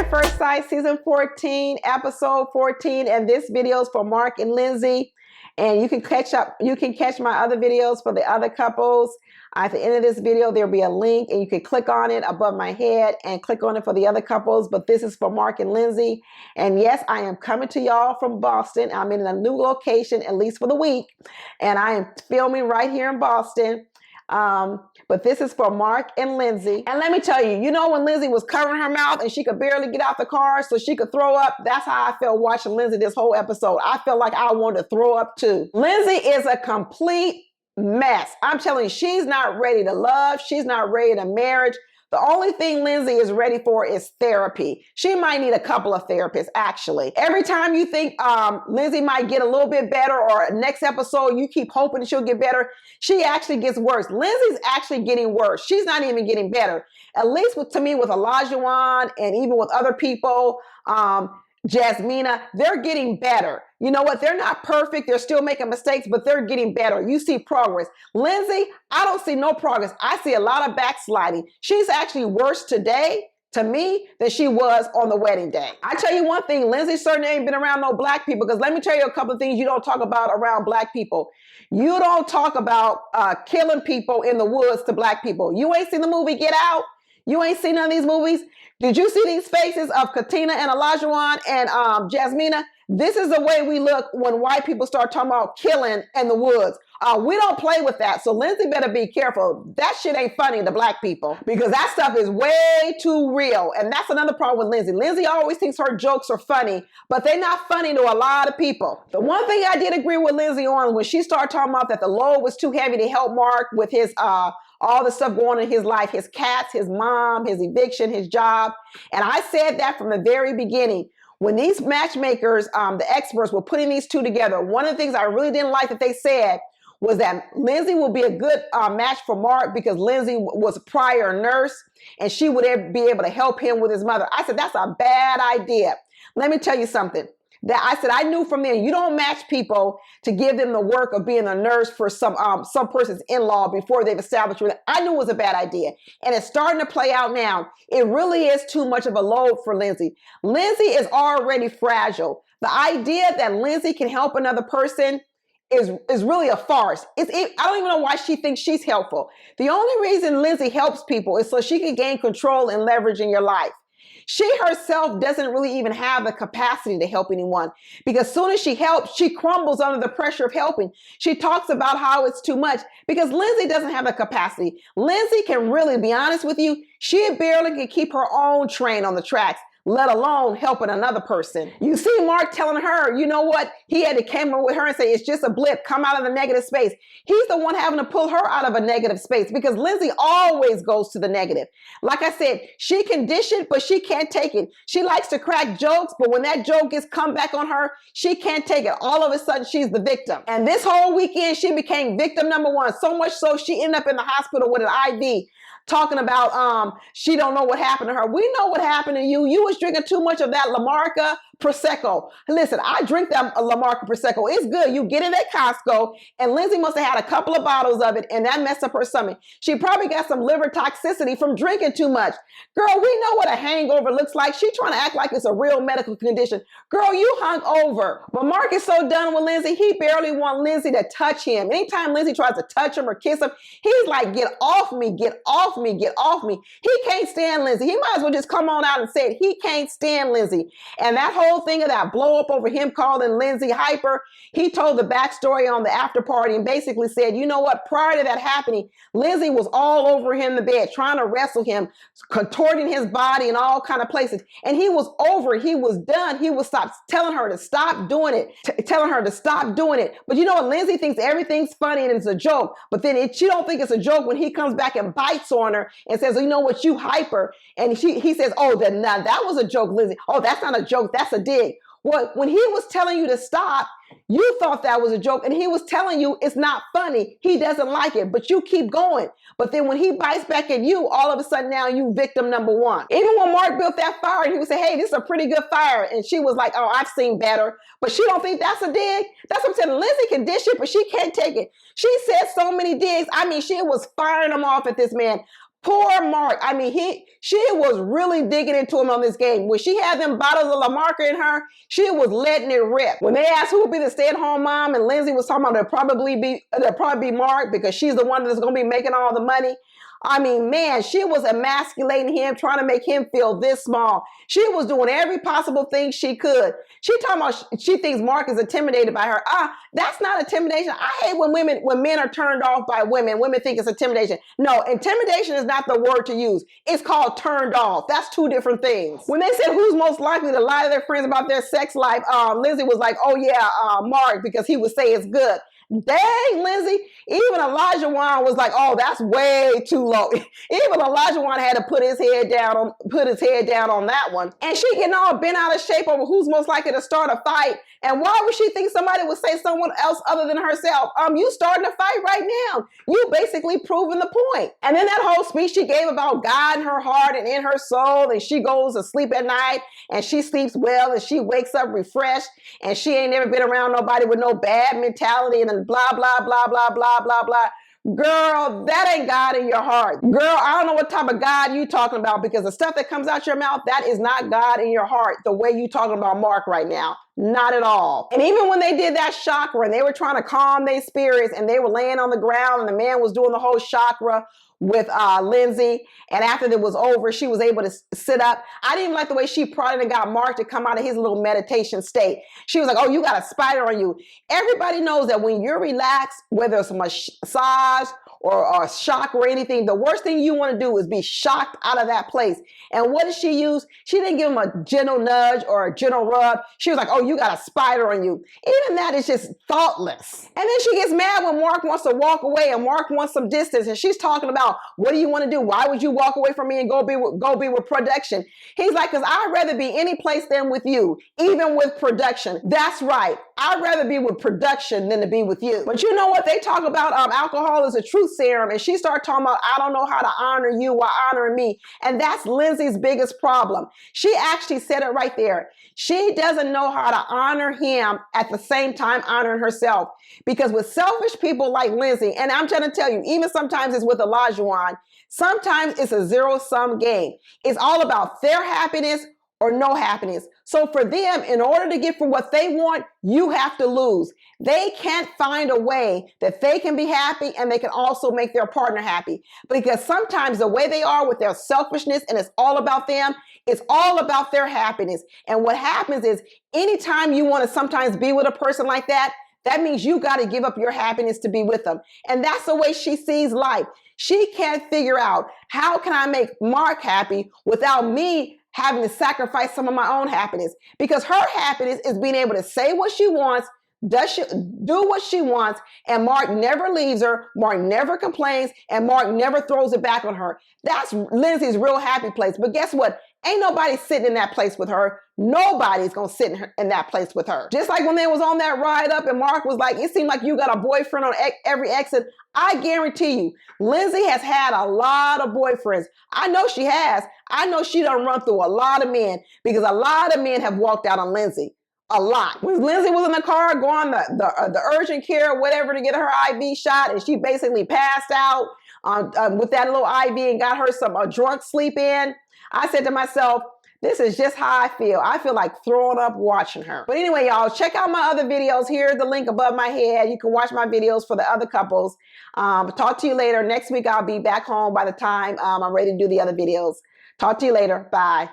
Married at First Sight, season 14, episode 14, and this video is for Mark and Lindsey. And you can catch my other videos for the other couples. At the end of this video, there'll be a link, and you can click on it above my head and click on it for the other couples. But this is for Mark and Lindsey. And yes, I am coming to y'all from Boston. I'm in a new location, at least for the week. And I am filming right here in Boston. But this is for Mark and Lindsey. And let me tell you, you know when Lindsey was covering her mouth and she could barely get out the car so she could throw up? That's how I felt watching Lindsey this whole episode. I felt like I wanted to throw up too. Lindsey is a complete mess. I'm telling you, she's not ready to love. She's not ready to marriage. The only thing Lindsey is ready for is therapy. She might need a couple of therapists, actually. Every time you think Lindsey might get a little bit better, or next episode you keep hoping she'll get better, she actually gets worse. Lindsey's actually getting worse. She's not even getting better. At least to me, with Olajuwon and even with other people, Jasmina, they're getting better. You know what? They're not perfect. They're still making mistakes, but they're getting better. You see progress. Lindsey, I don't see no progress. I see a lot of backsliding. She's actually worse today, to me, than she was on the wedding day. I tell you one thing, Lindsey certainly ain't been around no black people, because let me tell you a couple of things you don't talk about around black people. You don't talk about killing people in the woods to black people. You ain't seen the movie Get Out? You ain't seen none of these movies? Did you see these faces of Katina and Olajuwon and Jasmina? This is the way we look when white people start talking about killing in the woods. We don't play with that. So Lindsey better be careful. That shit ain't funny to black people, because that stuff is way too real. And that's another problem with Lindsey. Lindsey always thinks her jokes are funny, but they're not funny to a lot of people. The one thing I did agree with Lindsey on, when she started talking about that the load was too heavy to help Mark with his all the stuff going on in his life, his cats, his mom, his eviction, his job. And I said that from the very beginning. When these matchmakers, the experts, were putting these two together, one of the things I really didn't like that they said was that Lindsey will be a good match for Mark, because Lindsey was a prior nurse and she would be able to help him with his mother. I said, that's a bad idea. Let me tell you something. That I said, I knew from then, you don't match people to give them the work of being a nurse for some person's in-law before they've established. I knew it was a bad idea. And it's starting to play out now. It really is too much of a load for Lindsey. Lindsey is already fragile. The idea that Lindsey can help another person is really a farce. I don't even know why she thinks she's helpful. The only reason Lindsey helps people is so she can gain control and leverage in your life. She herself doesn't really even have the capacity to help anyone, because as soon as she helps, she crumbles under the pressure of helping. She talks about how it's too much, because Lindsey doesn't have the capacity. Lindsey can really be honest with you. She barely can keep her own train on the tracks, let alone helping another person. You see Mark telling her, you know what? He had to come with her and say, it's just a blip, come out of the negative space. He's the one having to pull her out of a negative space, because Lindsey always goes to the negative. Like I said, she can dish it, but she can't take it. She likes to crack jokes, but when that joke gets come back on her, she can't take it. All of a sudden, she's the victim. And this whole weekend, she became victim number one. So much so, she ended up in the hospital with an IV, talking about she don't know what happened to her. We know what happened to you. You was drinking too much of that La Marca Prosecco. Listen, I drink that La Marca Prosecco. It's good. You get it at Costco, and Lindsey must have had a couple of bottles of it, and that messed up her stomach. She probably got some liver toxicity from drinking too much. Girl, we know what a hangover looks like. She trying to act like it's a real medical condition. Girl, you hung over. But Mark is so done with Lindsey, he barely wants Lindsey to touch him. Anytime Lindsey tries to touch him or kiss him, he's like, get off me, get off me, get off me. He can't stand Lindsey. He might as well just come on out and say it. He can't stand Lindsey. And that whole thing of that blow up over him calling Lindsey hyper, he told the backstory on the after party and basically said, you know what, prior to that happening, Lindsey was all over him in the bed, trying to wrestle him, contorting his body in all kind of places. And he was over, he was done. He was telling her to stop doing it, telling her to stop doing it. But you know what, Lindsey thinks everything's funny and it's a joke. But then she don't think it's a joke when he comes back and bites on her and says, you know what, you hyper. And he says, oh, that was a joke, Lindsey. Oh, that's not a joke, that's a dig. Well, when he was telling you to stop, you thought that was a joke, and he was telling you it's not funny. He doesn't like it, but you keep going. But then when he bites back at you, all of a sudden now you victim number one. Even when Mark built that fire, and he would say, hey, this is a pretty good fire. And she was like, oh, I've seen better. But she don't think that's a dig. That's what I'm saying. Lindsey can dish it, but she can't take it. She said so many digs. I mean, she was firing them off at this man. Poor Mark. I mean, she was really digging into him on this game. When she had them bottles of La Marca in her, she was letting it rip. When they asked who would be the stay-at-home mom, and Lindsey was talking about it'll probably be Mark because she's the one that's going to be making all the money. I mean, man, she was emasculating him, trying to make him feel this small. She was doing every possible thing she could. She talking about she thinks Mark is intimidated by her. That's not intimidation. I hate when men are turned off by women. Women think it's intimidation. No, intimidation is not the word to use. It's called turned off. That's two different things. When they said who's most likely to lie to their friends about their sex life, Lindsey was like, oh yeah, Mark, because he would say it's good. Dang, Lindsey. Even Elijah Wan was like, oh, that's way too low. Even Elijah Wan had to put his head down on that one. And she getting all bent out of shape over who's most likely to start a fight. And why would she think somebody would say someone else other than herself? You starting a fight right now. You basically proving the point. And then that whole speech she gave about God in her heart and in her soul, and she goes to sleep at night and she sleeps well and she wakes up refreshed and she ain't never been around nobody with no bad mentality and blah, blah, blah, blah, blah, blah, blah. Girl, that ain't God in your heart. Girl, I don't know what type of God you talking about, because the stuff that comes out your mouth, that is not God in your heart the way you talking about Mark right now. Not at all. And even when they did that chakra and they were trying to calm their spirits and they were laying on the ground and the man was doing the whole chakra with Lindsey, and after it was over, she was able to sit up. I didn't even like the way she prodded and got Mark to come out of his little meditation state. She was like, oh, you got a spider on you. Everybody knows that when you're relaxed, whether it's a massage or a shock or anything, the worst thing you want to do is be shocked out of that place. And what did she use? She didn't give him a gentle nudge or a gentle rub. She was like, oh, you got a spider on you. Even that is just thoughtless. And then she gets mad when Mark wants to walk away and Mark wants some distance. And she's talking about, what do you want to do? Why would you walk away from me and go be with production? He's like, because I'd rather be any place than with you, even with production. That's right. I'd rather be with production than to be with you. But you know what? They talk about alcohol is a truth serum. And she started talking about, I don't know how to honor you while honoring me. And that's Lindsey's biggest problem. She actually said it right there. She doesn't know how to honor him at the same time honoring herself. Because with selfish people like Lindsey, and I'm trying to tell you, even sometimes it's with Elijah Wan, sometimes it's a zero-sum game. It's all about their happiness or no happiness. So for them, in order to get for what they want, you have to lose. They can't find a way that they can be happy and they can also make their partner happy. Because sometimes the way they are with their selfishness and it's all about them, it's all about their happiness. And what happens is anytime you want to sometimes be with a person like that, that means you got to give up your happiness to be with them. And that's the way she sees life. She can't figure out, how can I make Mark happy without me having to sacrifice some of my own happiness? Because her happiness is being able to say what she wants, do what she wants, and Mark never leaves her, Mark never complains, and Mark never throws it back on her. That's Lindsey's real happy place. But guess what? Ain't nobody sitting in that place with her. Nobody's going to sit in that place with her. Just like when they was on that ride up and Mark was like, it seemed like you got a boyfriend on every exit. I guarantee you, Lindsey has had a lot of boyfriends. I know she has. I know she done run through a lot of men, because a lot of men have walked out on Lindsey. A lot. When Lindsey was in the car going the urgent care or whatever to get her IV shot, and she basically passed out with that little IV and got her some drunk sleep in, I said to myself, this is just how I feel. I feel like throwing up watching her. But anyway, y'all, check out my other videos. Here's the link above my head. You can watch my videos for the other couples. Talk to you later. Next week, I'll be back home by the time I'm ready to do the other videos. Talk to you later. Bye.